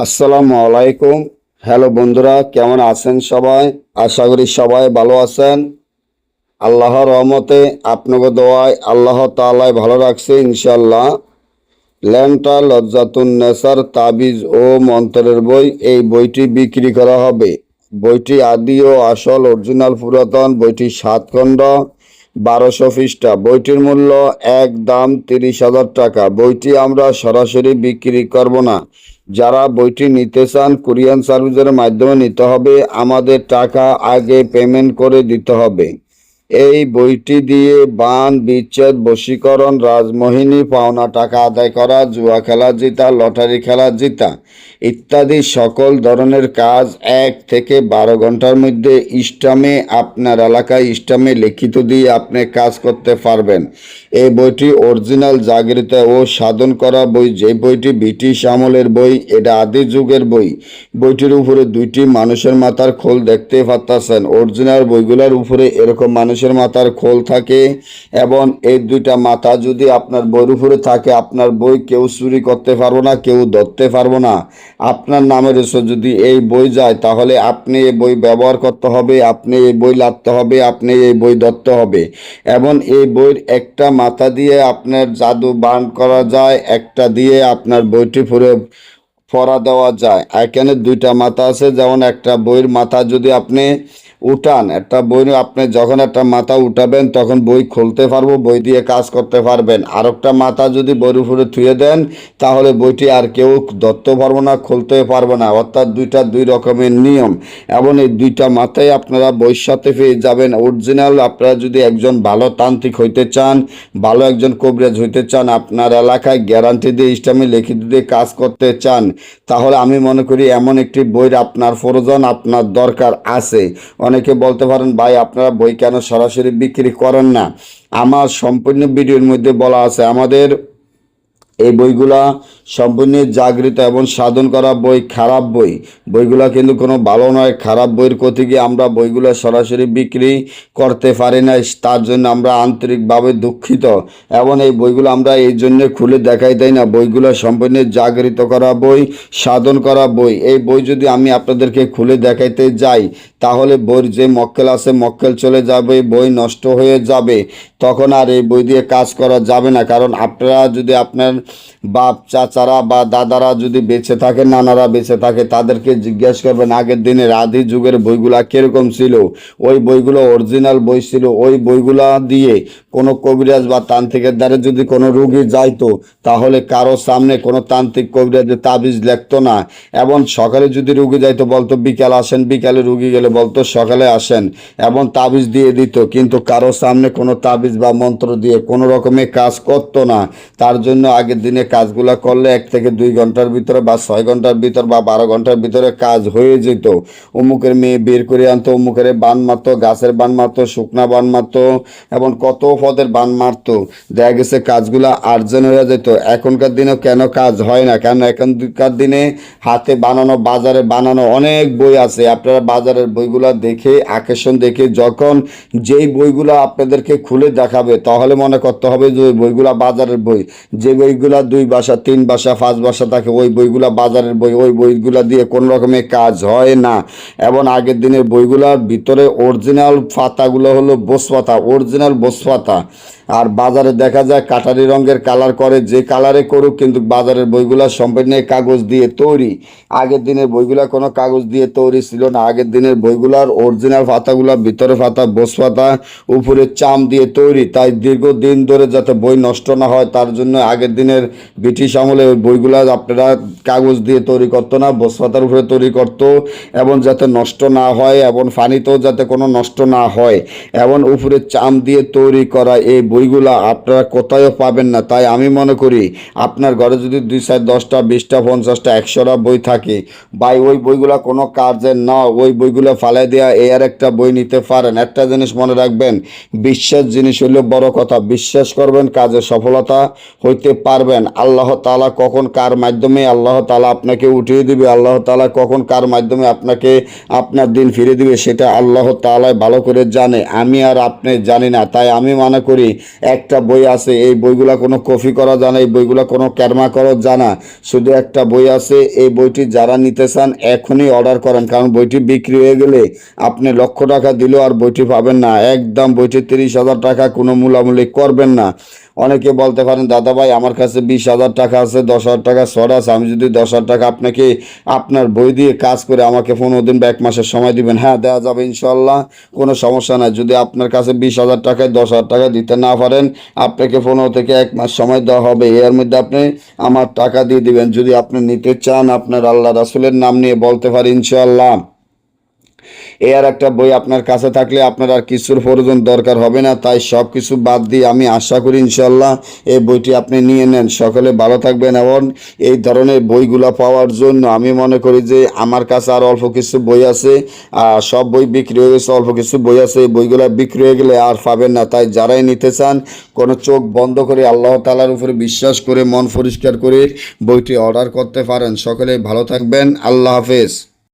আসসালামু আলাইকুম। হ্যালো বন্ধুরা, কেমন আছেন সবাই? আশা করি সবাই ভালো আছেন। আল্লাহর রহমতে আপনাকে দোয়ায় আল্লাহ তাআলাই ভালো রাখছে ইনশাল্লাহ। ল্যান্টা লজ্জাতুন নেসার তাবিজ ও মন্ত্রের বই, এই বইটি বিক্রি করা হবে। বইটি আদি ও আসল অরিজিনাল পুরাতন। বইটি 7 খণ্ড, 1200 পৃষ্ঠা। বইটির মূল্য একদম 30,000 টাকা। বইটি আমরা সরাসরি বিক্রি করব না। যারা বইটি নিতে চান কুরিয়ান সার্ভিসের মাধ্যমে নিতে হবে। আমাদের টাকা আগে পেমেন্ট করে দিতে হবে। এই বইটি দিয়ে বান বিচ্ছেদ, বশীকরণ, রাজমোহিনী, পাওনা টাকা আদায় করা, জুয়া খেলা জিতা, লটারি খেলা জিতা ইত্যাদি সকল ধরনের কাজ 1 থেকে 12 ঘন্টার মধ্যে ইস্টামে, আপনার এলাকায় ইস্টামে লিখিত দিয়ে আপনি কাজ করতে পারবেন। এই বইটি অরিজিনাল জাগৃত ও সাধন করা বই। যে বইটি ব্রিটিশ আমলের বই, এটা আদি যুগের বই। বইটির উপরে 2টি মানুষের মাথার খোল দেখতে পাচ্ছেন। অরিজিনাল বইগুলোর উপরে এরকম মানুষের মাথার খোল থাকে, এবং এই 2টা মাথা যদি আপনার বইয়ের উপরে থাকে, আপনার বই কেউ চুরি করতে পারবো না, কেউ ধরতে পারবো না। আপনার নামের এসে যদি এই বই যায়, তাহলে আপনি এই বই ব্যবহার করতে হবে, আপনি এই বই লাদতে হবে, আপনি এই বই ধরতে হবে। এবং এই বইয়ের একটা মাথা দিয়ে আপনার জাদু বান করা যায়, একটা দিয়ে আপনার বইটি পড়া দেওয়া যায়। এখানে 2টা মাথা আছে। যেমন একটা বইয়ের মাথা যদি আপনি উঠান, একটা বই আপনি যখন একটা মাথা উঠাবেন তখন বই খুলতে পারবো, বই দিয়ে কাজ করতে পারবেন। আর একটা মাথা যদি বইয়ের উপরে থুয়ে দেন, তাহলে বইটি আর কেউ ধরতে পারবো না, খুলতে পারবো না। অর্থাৎ 2 রকমের নিয়ম। এবং এই 2টা মাথায় আপনারা বইয়ের সাথে পেয়ে যাবেন অরিজিনাল। আপনারা যদি একজন ভালো তান্ত্রিক হইতে চান, ভালো একজন কবিরাজ হইতে চান, আপনার এলাকায় গ্যারান্টি দিয়ে ইসলামী লিখিত দিয়ে কাজ করতে চান, তাহলে আমি মনে করি এমন একটি বইয়ের আপনার প্রয়োজন, আপনার দরকার আছে। অনেকে বলতে পারেন, ভাই আপনারা বই কেন সরাসরি বিক্রি করেন না? আমার সম্পূর্ণ ভিডিওর মধ্যে বলা আছে, আমাদের এই বইগুলা সম্পূর্ণ জাগৃত এবং সাধন করা বই। খারাপ বই, বইগুলা কিন্তু কোনো ভালো নয়। খারাপ বইয়ের ক্ষতি গিয়ে আমরা বইগুলো সরাসরি বিক্রি করতে পারি না, তার জন্য আমরা আন্তরিকভাবে দুঃখিত। এবং এই বইগুলো আমরা এই জন্য খুলে দেখাই দেয় না। বইগুলো সম্পূর্ণ জাগৃত করা বই, সাধন করা বই। এই বই যদি আমি আপনাদেরকে খুলে দেখাইতে যাই, তাহলে বইয়ের যে মক্কেল আছে, মক্কেল চলে যাবে, বই নষ্ট হয়ে যাবে। তখন আর এই বই দিয়ে কাজ করা যাবে না। কারণ আপনারা যদি আপনার বাপ চাচারা বা দাদারা যদি বেঁচে থাকে, নানারা বেঁচে থাকে, তাদেরকে জিজ্ঞেস করবেন আগের দিনের আদি যুগের বইগুলা কিরকম ছিল। ওই বইগুলো অরিজিনাল বই ছিল। ওই বইগুলা দিয়ে কোনো কবিরাজ বা তান্ত্রিকের দ্বারা যদি কোনো রুগী যাইতো, তাহলে কারো সামনে কোনো তান্ত্রিক কবিরাজের তাবিজ লিখতো না। এবং সকালে যদি রুগী যাইতো বলতো বিকাল আসেন, বিকালে রুগী গেলে বলতো সকালে আসেন, এবং তাবিজ দিয়ে দিত। কিন্তু কারো সামনে কোনো তাবিজ বা মন্ত্র দিয়ে কোনো রকমের কাজ করতো না। তার জন্য আগের দিনে কাজগুলো করলে 1 থেকে 2 ঘন্টার ভিতরে বা 6 ঘন্টার ভিতর বা 12 ঘন্টার ভিতরে কাজ হয়ে যেত। অমুকের মেয়ে বের করে আনতো, অমুকের বান মারতো, গাছের বান মারতো, শুকনা বান মারতো, এবং কত পদের বান মারতো। দেখা গেছে কাজগুলো আর্জেন্ট হয়ে যেত। এখনকার দিনেও কেন কাজ হয় না? কেন এখনকার দিনে হাতে বানানো, বাজারে বানানো অনেক বই আছে। আপনারা বাজারের বইগুলা দেখে, আকর্ষণ দেখে যখন যেই বইগুলো আপনাদেরকে খুলে দেখাবে, তাহলে মনে করতে হবে যে ওই বইগুলা বাজারের বই। যে বইগুলা 2 ভাষা, 3 ভাষা, 5 ভাষা থাকে, ওই বইগুলা বাজারের বই। ওই বইগুলা দিয়ে কোনো রকমের কাজ হয় না। এবং আগের দিনের বইগুলার ভিতরে অরিজিনাল পাতাগুলো হলো বোস পাতা, অরিজিনাল বোস পাতা। আর বাজারে দেখা যায় কাটারি রঙের কালার করে, যে কালারে করুক, কিন্তু বাজারের বইগুলা সম্পূর্ণ কাগজ দিয়ে তৈরি। আগের দিনের বইগুলা কোনো কাগজ দিয়ে তৈরি ছিল না। আগের দিনের বইগুলার অরিজিনাল পাতাগুলা ভিতরে পাতা বোস পাতা, উপরে চাম দিয়ে তৈরি। তাই দীর্ঘদিন ধরে যাতে বই নষ্ট না হয়, তার জন্য আগের দিনের ব্রিটিশ আমলে ওই বইগুলা আপনারা কাগজ দিয়ে তৈরি করতো না, বোস পাতার উপরে তৈরি করতো। এবং যাতে নষ্ট না হয়, এবং পানিতেও যাতে কোনো নষ্ট না হয়, এবং উপরে চাম দিয়ে তৈরি করা এই বইগুলা আপনারা কোথাও পাবেন না। তাই আমি মনে করি আপনার ঘরে যদি 2, 4, 10টা, 20টা, 50টা, 100টা বই থাকে, ভাই ওই বইগুলা কোনো কাজের না। ওই বইগুলো ফালাই দেওয়া, আর একটা বই নিতে পারেন। একটা জিনিস মনে রাখবেন, বিশ্বাস জিনিস হইল বড় কথা। বিশ্বাস করবেন, কাজে সফলতা হইতে পারবেন। আল্লাহ তাআলা কখন কার মাধ্যমে আল্লাহ তাআলা আপনাকে উঠিয়ে দিবে, আল্লাহ তাআলা কখন কার মাধ্যমে আপনাকে আপনার দিন ফিরে দিবে, সেটা আল্লাহ তাআলা ভালো করে জানে। আমি আর আপনি জানি না। তাই আমি মনে করি একটা বই আছে, এই বইগুলা কোনো কপি করা যায় না, এই বইগুলা কোনো ক্যারমা করা যায় না। শুধু একটা বই আছে, এই বইটি যারা নিতে চান এখনই অর্ডার করেন, কারণ বইটি বিক্রি হয়ে গেলে আপনি লক্ষ টাকা দিলেও আর বইটি পাবেন না। একদম বইটি 30,000 টাকা, কোনো মূলামূলি করবেন না। অনেকে বলতে পারেন দাদা ভাই আমার কাছে 20,000 টাকা আছে, 10,000 টাকা শর্ট আছে, আমি যদি 10,000 টাকা আপনাকে আপনার বই দিয়ে কাজ করে আমাকে 15 দিন বা 1 মাসের সময় দিবেন, হ্যাঁ দেওয়া যাবে ইনশাল্লাহ, কোনো সমস্যা নাই। যদি আপনার কাছে 20,000 টাকায় 10,000 টাকা দিতে না পারেন, আপনাকে 15 থেকে 1 মাস সময় দেওয়া হবে, এর মধ্যে আপনি আমার টাকা দিয়ে দিবেন। যদি আপনি নিতে চান আপনার আল্লাহ রাসূলের নাম নিয়ে বলতে পারি ইনশাল্লাহ। এর একটা বই আপনার কাছে থাকলে আপনার আর কিছুর প্রয়োজন দরকার হবে না। তাই সব কিছু বাদ দিয়ে আমি আশা করি ইনশাল্লাহ এই বইটি আপনি নিয়ে নেন। সকলে ভালো থাকবেন। এবং এই ধরনের বইগুলো পাওয়ার জন্য আমি মনে করি যে আমার কাছে আর অল্প কিছু বই আছে, সব বই বিক্রি হয়ে গেছে, অল্প কিছু বই আছে, এই বইগুলো বিক্রি হয়ে গেলে আর পাবেন না। তাই যারাই নিতে চান কোনো চোখ বন্ধ করে আল্লাহ তাআলার উপরে বিশ্বাস করে মন পরিষ্কার করে বইটি অর্ডার করতে পারেন। সকলে ভালো থাকবেন। আল্লাহ হাফেজ।